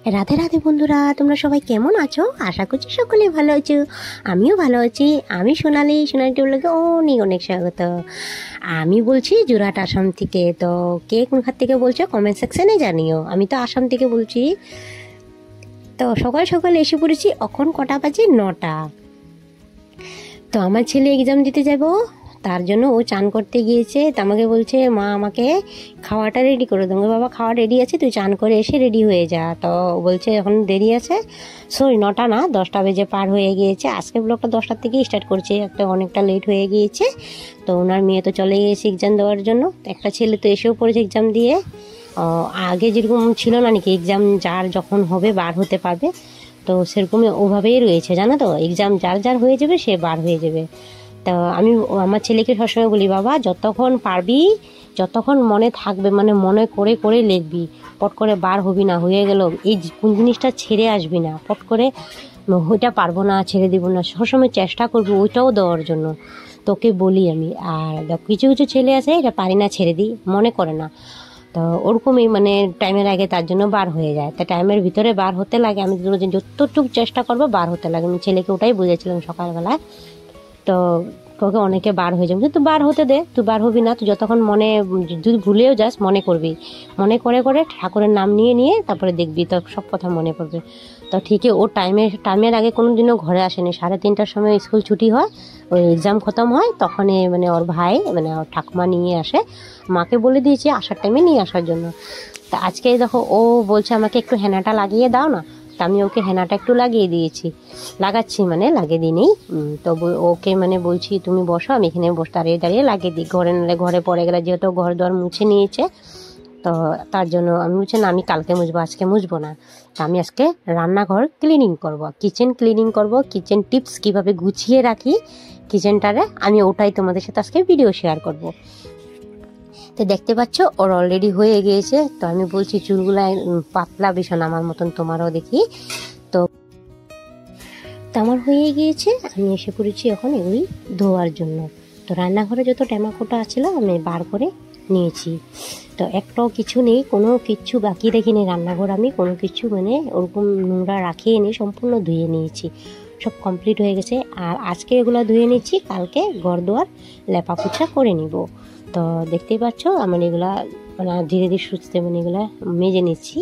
রাধে রাধে বন্ধুরা, তোমরা সবাই কেমন আছো? আশা করছি সকলে ভালো আছো। আমিও ভালো আছি। আমি সোনালি ব্লগে অনেক অনেক স্বাগত। আমি বলছি যোরহাট আসাম থেকে। তো কে কোনখান থেকে বলছো কমেন্ট সেকশনে জানিও। আমি তো আসাম থেকে বলছি। তো সকাল সকাল এসে পড়েছি। এখন কটা বাজে? 9টা। তো আমার ছেলে এক্সাম দিতে যাব, তার জন্য ও চান করতে গিয়েছে। তো আমাকে বলছে, মা আমাকে খাওয়াটা রেডি করে দেবো। বাবা খাওয়া রেডি আছে, তুই চান করে এসে রেডি হয়ে যা। তো বলছে এখন দেরি আছে, সরি 9টা না, 10টা বেজে পার হয়ে গিয়েছে। আজকে ব্লগটা 10টার থেকেই স্টার্ট করছে, অনেকটা লেট হয়ে গিয়েছে। তো ওনার মেয়ে তো চলে গিয়েছে এক্সাম দেওয়ার জন্য। একটা ছেলে তো এসেও পড়েছে এক্সাম দিয়ে। আগে যেরকম ছিল না নাকি, এক্সাম যার যখন হবে বার হতে পারবে, তো সেরকমই ওভাবেই রয়েছে, জানো তো। এক্সাম যার যার হয়ে যাবে সে বার হয়ে যাবে। তো আমি আমার ছেলেকে সবসময় বলি, বাবা যতক্ষণ পারবি, যতক্ষণ মনে থাকবে, মানে মনে করে করে লিখবি, পট করে বার হবি না, হয়ে গেল এই কোন জিনিসটা ছেড়ে আসবি না, পট করে ওইটা পারবো না ছেড়ে দিব না, সবসময় চেষ্টা করবি ওইটাও দেওয়ার জন্য, তোকে বলি আমি। আর কিছু কিছু ছেলে আছে এটা পারি না ছেড়ে দিই, মনে করে না। তো ওরকমই মানে টাইমের আগে তার জন্য বার হয়ে যায়। তা টাইমের ভিতরে বার হতে লাগে, আমি যতটুকু চেষ্টা করবো বার হতে লাগে। আমি ছেলেকে ওটাই বুঝেছিলাম সকালবেলায়। তো তোকে অনেকে বার হয়ে যাবে, তুই বার হতে দে, তুই বার হবি না। তুই যতক্ষণ মনে, যদি ভুলেও যাস মনে করবি, মনে করে করে ঠাকুরের নাম নিয়ে নিয়ে তারপরে দেখবি তো সব কথা মনে পড়বে। তো ঠিকই ও টাইমের আগে কোনো দিনও ঘরে আসেনি। 3:30টার সময় স্কুল ছুটি হয়, ওই এক্সাম খতম হয়, তখনই মানে ওর ভাই মানে ওর ঠাকুমা নিয়ে আসে। মাকে বলে দিয়েছি আসার টাইমে নিয়ে আসার জন্য। তা আজকে দেখো ও বলছে আমাকে একটু হেনাটা লাগিয়ে দাও না। তা আমি ওকে হেনাটা একটু লাগিয়ে দিয়েছি, লাগাচ্ছি মানে লাগিয়ে দিই নেই। তো ওকে মানে বলছি তুমি বসো, আমি এখানে দাঁড়িয়ে দাঁড়িয়ে লাগিয়ে দিই। ঘরে নাহলে ঘরে পড়ে গেলে, যেহেতু ঘর দর মুছে নিয়েছে, তো তার জন্য আমি বলছি না আমি কালকে মুছবো, আজকে মুছবো না। তো আমি আজকে রান্নাঘর ক্লিনিং করব, কিচেন ক্লিনিং করব, কিচেন টিপস কীভাবে গুছিয়ে রাখি কিচেনটারে, আমি ওটাই তোমাদের সাথে আজকে ভিডিও শেয়ার করব। তো দেখতে পাচ্ছ ওর অলরেডি হয়ে গিয়েছে। তো আমি বলছি চুলগুলাই পাতলা ভীষণ, আমার মতন তোমারও দেখি। তো আমার হয়ে গিয়েছে, আমি এসে পড়েছি এখন এগুলি ধোয়ার জন্য। তো রান্নাঘরে যত টেমাকোটা আছিল আমি বার করে নিয়েছি। তো একটাও কিছু নেই, কোনো কিছু বাকি রেখিনি রান্নাঘর। আমি কোনো কিছু মানে ওরকম নোংরা রাখিয়ে নিয়ে সম্পূর্ণ ধুয়ে নিয়েছি, সব কমপ্লিট হয়ে গেছে। আর আজকে এগুলো ধুয়ে নিচ্ছি, কালকে ঘর দুয়ার লেপা পোছা করে নিব। তো দেখতেই পাচ্ছ আমার এগুলা মানে ধীরে ধীরে সুস্থে মানে এগুলা মেজে নিচ্ছি।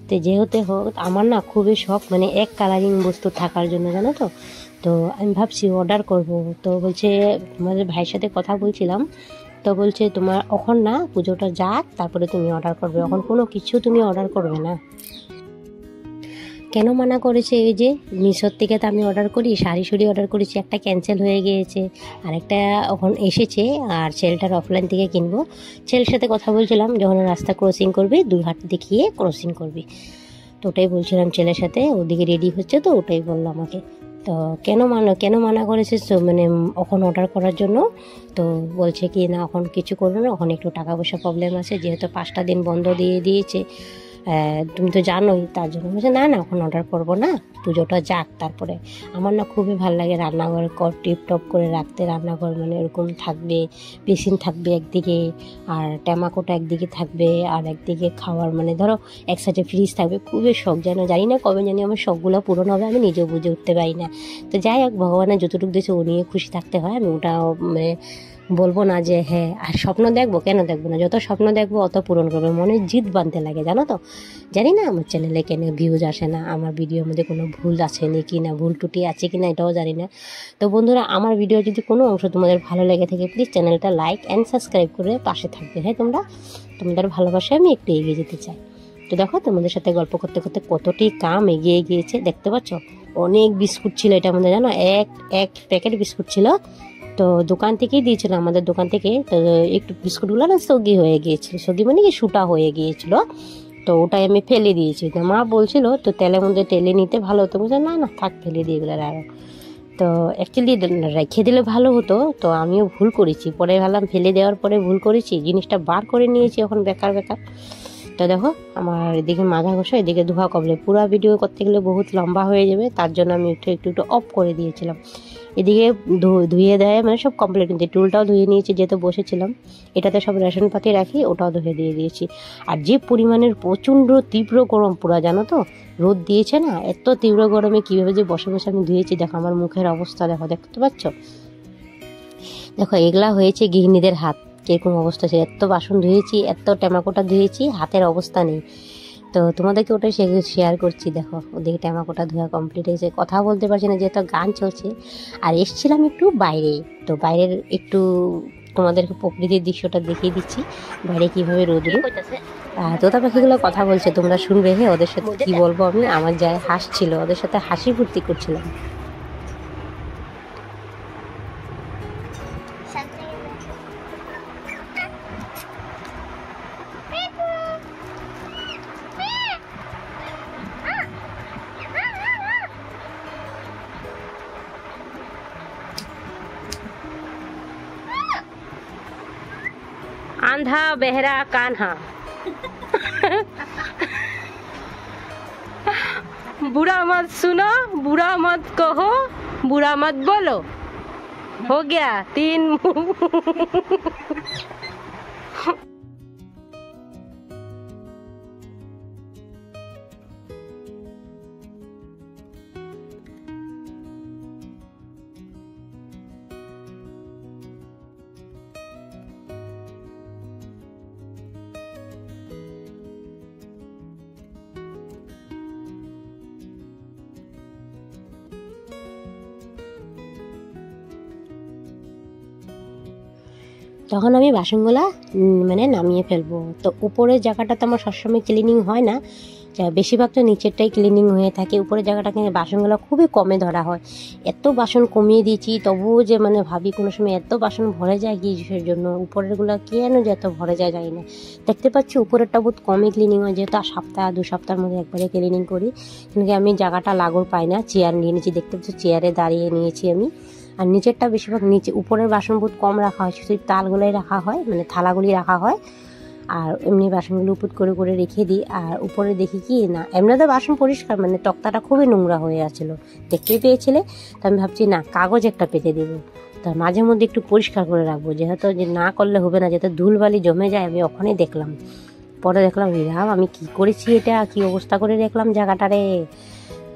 তো যেহেতু হোক আমার না খুবই শখ মানে এক কালারিং বস্তু থাকার জন্য, জানো তো। তো আমি ভাবছি অর্ডার করব। তো বলছে, তোমাদের ভাইয়ের সাথে কথা বলছিলাম, তো বলছে তোমার এখন না পুজোটা যাক তারপরে তুমি অর্ডার করবে, এখন কোনো কিছু তুমি অর্ডার করবে না। কেন মানা করেছে? এই যে মিশোর থেকে তো আমি অর্ডার করি, শাড়ি অর্ডার করেছি, একটা ক্যান্সেল হয়ে গিয়েছে, আর একটা এখন এসেছে। আর ছেলেটার অফলাইন থেকে কিনবো। ছেলের সাথে কথা বলছিলাম, যখন রাস্তা ক্রসিং করবি 2 হাত দেখিয়ে ক্রসিং করবি। তো ওটাই বলছিলাম ছেলের সাথে, ওদিকে রেডি হচ্ছে, তো ওটাই বললো আমাকে। তো কেন মানা করেছে মানে এখন অর্ডার করার জন্য? তো বলছে কি না এখন কিছু করবে না, এখন একটু টাকা পয়সা প্রবলেম আছে, যেহেতু 5টা দিন বন্ধ দিয়ে দিয়েছে, তুমি তো জানোই, তার জন্য বলছে না না এখন অর্ডার করবো না, পুজোটা যাক তারপরে। আমার না খুবই ভালো লাগে রান্নাঘর টিপটপ করে রাখতে। রান্নাঘর মানে এরকম থাকবে, বেসিন থাকবে একদিকে, আর টেমাকোটা একদিকে থাকবে, আর একদিকে খাওয়ার মানে ধরো এক সাইডে ফ্রিজ থাকবে। খুবই শখ, জানি না কবে জানি আমার শখগুলো পূরণ হবে, আমি নিজেও বুঝে উঠতে পারি না। তো যাই হোক, ভগবানের যতটুকু দিয়েছে ও নিয়ে খুশি থাকতে হয়। আমি ওটাও মানে বলবো না যে হ্যাঁ, আর স্বপ্ন দেখবো, কেন দেখবো না, যত স্বপ্ন দেখবো অত পূরণ করবে, মনে জিদ বাঁধতে লাগে, জানো তো। জানি না আমার চ্যানেলে কেন ভিউজ আসে না, আমার ভিডিওর মধ্যে কোনো ভুল আসেনি কি না, ভুল টুটি আছে কি না এটাও জানি না। তো বন্ধুরা, আমার ভিডিও যদি কোনো অংশ তোমাদের ভালো লেগে থাকে, প্লিজ চ্যানেলটা লাইক অ্যান্ড সাবস্ক্রাইব করে পাশে থাকবে। হ্যাঁ, তোমাদের ভালোবাসায় আমি একটু এগিয়ে যেতে চাই। তো দেখো তোমাদের সাথে গল্প করতে করতে কতটি কাম এগিয়ে গিয়েছে, দেখতে পাচ্ছ। অনেক বিস্কুট ছিল এটার মধ্যে, জানো, এক প্যাকেট বিস্কুট ছিল। তো দোকান থেকেই দিয়েছিল, আমাদের দোকান থেকে। তো একটু বিস্কুটগুলো না সগি হয়ে গিয়েছিল, সগি মানে কি সুটা হয়ে গিয়েছিল। তো ওটাই আমি ফেলে দিয়েছি। তো মা বলছিল তো তেলের মধ্যে টেলে নিতে ভালো হতো, বলছে না না থাক ফেলে দিয়ে এগুলো আরও। তো অ্যাকচুয়ালি রেখে দিলে ভালো হতো, তো আমিও ভুল করেছি, পরে ভাবলাম ফেলে দেওয়ার পরে ভুল করেছি, জিনিসটা বার করে নিয়েছি, এখন বেকার। তো দেখো আমার এদিকে মাজা ঘষা, এদিকে ধোয়া কমলে, পুরো ভিডিও করতে গেলে বহুত লম্বা হয়ে যাবে, তার জন্য আমি একটু অফ করে দিয়েছিলাম। এদিকে ধুয়ে দেয়, মানে সব কমপ্লিট নিয়েছি। টুলটাও ধুয়ে নিয়েছি যেহেতু বসেছিলাম, এটাতে সব রেশন পাতি রাখি, ওটাও ধুয়ে দিয়ে দিয়েছি। আর যে পরিমাণের প্রচণ্ড তীব্র গরম পুরা, জানো তো, রোদ দিয়েছে না, এত তীব্র গরমে কীভাবে যে বসে বসে আমি ধুয়েছি। দেখো আমার মুখের অবস্থা, দেখো, দেখতে পাচ্ছ? দেখো এগুলা হয়েছে গৃহিণীদের হাত, কীরকম অবস্থা ছিল। এত বাসন ধুয়েছি, এত টেমাকোটা ধুয়েছি, হাতের অবস্থা নেই। তো তোমাদেরকে ওটাই শেয়ার করছি। দেখো ওদিকে টেমাকোটা ধোয়া কমপ্লিট হয়েছে, কথা বলতে পারছি না যেহেতু গান চলছে। আর এসছিলাম একটু বাইরে, তো বাইরের একটু তোমাদেরকে প্রকৃতির দৃশ্যটা দেখিয়ে দিচ্ছি, বাইরে কীভাবে রোদ্রু। তোতা পাখিগুলো কথা বলছে, তোমরা শুনবে। হ্যাঁ, ওদের সাথে কী বলবো আমি, আমার যায় হাসছিল, ওদের সাথে হাসি ফুর্তি করছিলাম। आंधा बहरा कान्हा बुरा मत सुनो, बुरा मत कहो, बुरा मत बोलो, हो गया 3 তখন আমি বাসনগুলা মানে নামিয়ে ফেলবো। তো উপরের জায়গাটা তো আমার সবসময় ক্লিনিং হয় না, বেশিরভাগ তো নিচেরটাই ক্লিনিং হয়ে থাকে। উপরের জায়গাটা কিন্তু বাসনগুলো খুবই কমে ধরা হয়। এত বাসন কমিয়ে দিয়েছি, তবুও যে মানে ভাবি কোনো সময় এত বাসন ভরে যায় কিসের জন্য, উপরেরগুলো কেন যে এত ভরে যায় জানি না। দেখতে পাচ্ছি উপরেরটা বহুত কমই ক্লিনিং হয়, যেহেতু সপ্তাহ 2 সপ্তাহের মধ্যে একবারে ক্লিনিং করি। কিন্তু আমি জায়গাটা লাগর পাই না, চেয়ার নিয়ে নিয়েছি, দেখতে পাচ্ছি চেয়ারে দাঁড়িয়ে নিয়েছি আমি। আর নিচেরটা বেশিরভাগ নিচে, উপরের বাসন বহুত কম রাখা হয়, শুধু তালগুলোই রাখা হয়, মানে থালাগুলি রাখা হয়। আর এমনি বাসনগুলো উপুট করে করে রেখে দিই। আর উপরে দেখি কি না, এমনিতে বাসন পরিষ্কার, মানে তক্তাটা খুবই নোংরা হয়ে আছিল, দেখতেই পেয়েছিলে। তো আমি ভাবছি না, কাগজ একটা পেতে দেবো, তা মাঝে মধ্যে একটু পরিষ্কার করে রাখবো, যেহেতু যে না করলে হবে না, যেহেতু ধুলবালি জমে যায়। আমি ওখানেই দেখলাম, পরে দেখলাম রাম আমি কি করেছি, এটা কি অবস্থা করে রাখলাম জায়গাটারে।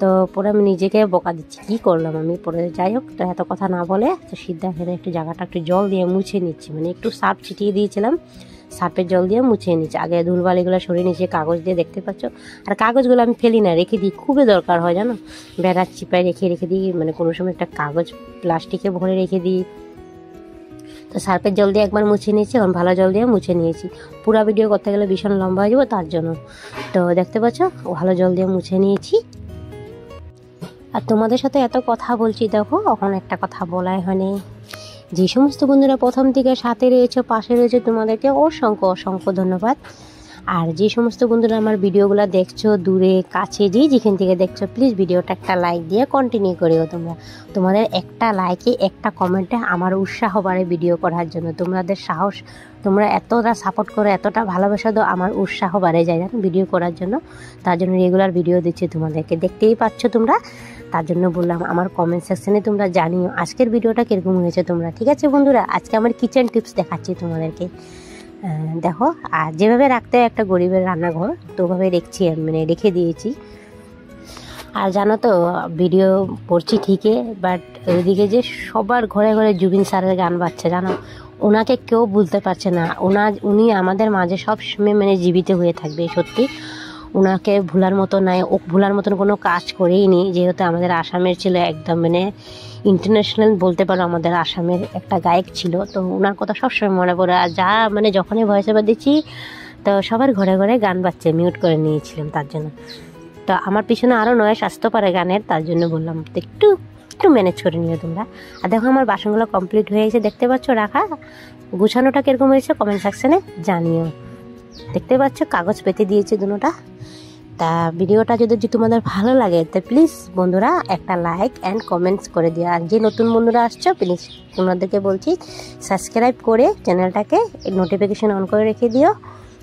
তো পরে আমি নিজেকে বকা দিচ্ছি, কি করলাম আমি। পরে যাই হোক, তো এত কথা না বলে তো সিদ্ধা খেতে একটু জায়গাটা একটু জল দিয়ে মুছে নিচ্ছি, মানে একটু সার্ফ ছিটিয়ে দিয়েছিলাম, সার্ফের জল দিয়ে মুছে নিচ্ছি। আগে ধুলবালিগুলো সরিয়ে নিচ্ছি কাগজ দিয়ে, দেখতে পাচ্ছ। আর কাগজগুলো আমি ফেলি না, রেখে দিই, খুবই দরকার হয় জানো, বেড়ার চিপায় রেখে দিই, মানে কোনো সময় একটা কাগজ প্লাস্টিকে ভরে রেখে দিই। তো সার্ফের জল দিয়ে একবার মুছে নিয়েছি, এখন ভালো জল দিয়ে মুছে নিয়েছি। পুরো ভিডিও করতে গেলে ভীষণ লম্বা হয়ে যাবো, তার জন্য। তো দেখতে পাচ্ছ ভালো জল দিয়ে মুছে নিয়েছি। আর তোমাদের সাথে এত কথা বলছি, দেখো এখন একটা কথা বলাই হয়নি। যে সমস্ত বন্ধুরা প্রথম থেকে সাথে রয়েছে, পাশে রয়েছে, তোমাদেরকে অসংখ্য অসংখ্য ধন্যবাদ। আর যে সমস্ত বন্ধুরা আমার ভিডিওগুলো দেখছো, দূরে কাছে যেখান থেকে দেখছো, প্লিজ ভিডিওটা একটা লাইক দিয়ে কন্টিনিউ করিও তোমরা। তোমাদের একটা লাইকে, একটা কমেন্টে আমার উৎসাহ বাড়ে ভিডিও করার জন্য। তোমাদের সাহস, তোমরা এতটা সাপোর্ট করো, এতটা ভালোবাসা দাও, আমার উৎসাহ বাড়ে যায় জানো ভিডিও করার জন্য। তার জন্য রেগুলার ভিডিও দিচ্ছি তোমাদেরকে, দেখতেই পাচ্ছ তোমরা। তার জন্য বললাম আমার কমেন্ট সেকশনে তোমরা জানিও আজকের ভিডিওটা কীরকম হয়েছে তোমরা। ঠিক আছে বন্ধুরা, আজকে আমার কিচেন টিপস দেখাচ্ছি তোমাদেরকে। দেখো, আর যেভাবে রাখতে হয় একটা গরিবের রান্নাঘর, তো ওভাবে রেখেছি, মানে রেখে দিয়েছি। আর জানো তো, ভিডিও করছি ঠিকই, বাট ওইদিকে যে সবার ঘরে ঘরে জুবিন স্যারের গান বাজছে জানো, ওনাকে কেউ ভুলতে পারছে না। উনি আমাদের মাঝে সব সময় মানে জীবিত হয়ে থাকবে, সত্যি। ওনাকে ভোলার মতো নাই, ও ভোলার মতন কোনো কাজ করেই নি, যেহেতু আমাদের আসামের ছিল, একদম মানে ইন্টারন্যাশনাল বলতে পারো আমাদের আসামের একটা গায়ক ছিল। তো ওনার কথা সবসময় মনে পড়ে। আর যা মানে যখনই ভয়েস ওভার দিচ্ছি, তো সবার ঘরে ঘরে গান বাজছে, মিউট করে নিয়েছিলাম তার জন্য। তো আমার পিছনে আরও নয়েস আসতে পারে গানের, তার জন্য বললাম তো একটু ম্যানেজ করে নিও তোমরা। আর দেখো আমার বাসনগুলো কমপ্লিট হয়ে গেছে, দেখতে পাচ্ছ রাখা। গুছানোটা কীরকম হয়েছে কমেন্ট সেকশনে জানিও। দেখতে পাচ্ছ কাগজ পেতে দিয়েছে দুটোটা। তা ভিডিওটা যদি তোমাদের ভালো লাগে, তো প্লিজ বন্ধুরা একটা লাইক অ্যান্ড কমেন্টস করে দিও। আর যে নতুন বন্ধুরা আসছো, প্লিজ তোমাদেরকে বলছি সাবস্ক্রাইব করে চ্যানেলটাকে নোটিফিকেশন অন করে রেখে দিও।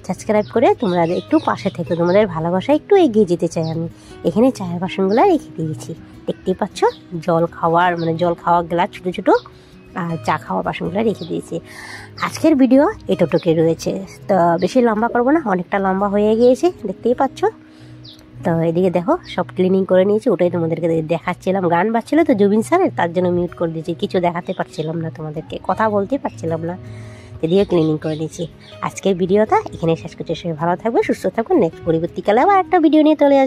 সাবস্ক্রাইব করে তোমরা একটু পাশে থেকে তোমাদের ভালোবাসা একটু এগিয়ে যেতে চাই আমি। এখানে চায়ের বাসনগুলো রেখে দিয়েছি, দেখতেই পাচ্ছ। জল খাওয়া গ্লাস ছোটো ছোটো, আর চা খাওয়া বাসনগুলো রেখে দিয়েছি। আজকের ভিডিও এতটুকুই রয়েছে, তো বেশি লম্বা করবো না, অনেকটা লম্বা হয়ে গিয়েছে দেখতেই পাচ্ছ। তো এদিকে দেখো সব ক্লিনিং করে নিয়েছি, ওটাই তোমাদেরকে দেখাচ্ছিলাম। গান বাজছিল তো জুবিন স্যারের, তার জন্য মিউট করে দিয়েছি, কিছু দেখাতে পারছিলাম না তোমাদেরকে, কথা বলতে পারছিলাম না। এদিকে ক্লিনিং করে দিয়েছি। আজকের ভিডিওটা এখানে শেষ করছি। সবাই ভালো থাকবে, সুস্থ থাকবে। নেক্সট পরবর্তীকালে আবার একটা ভিডিও নিয়ে চলে আসবে।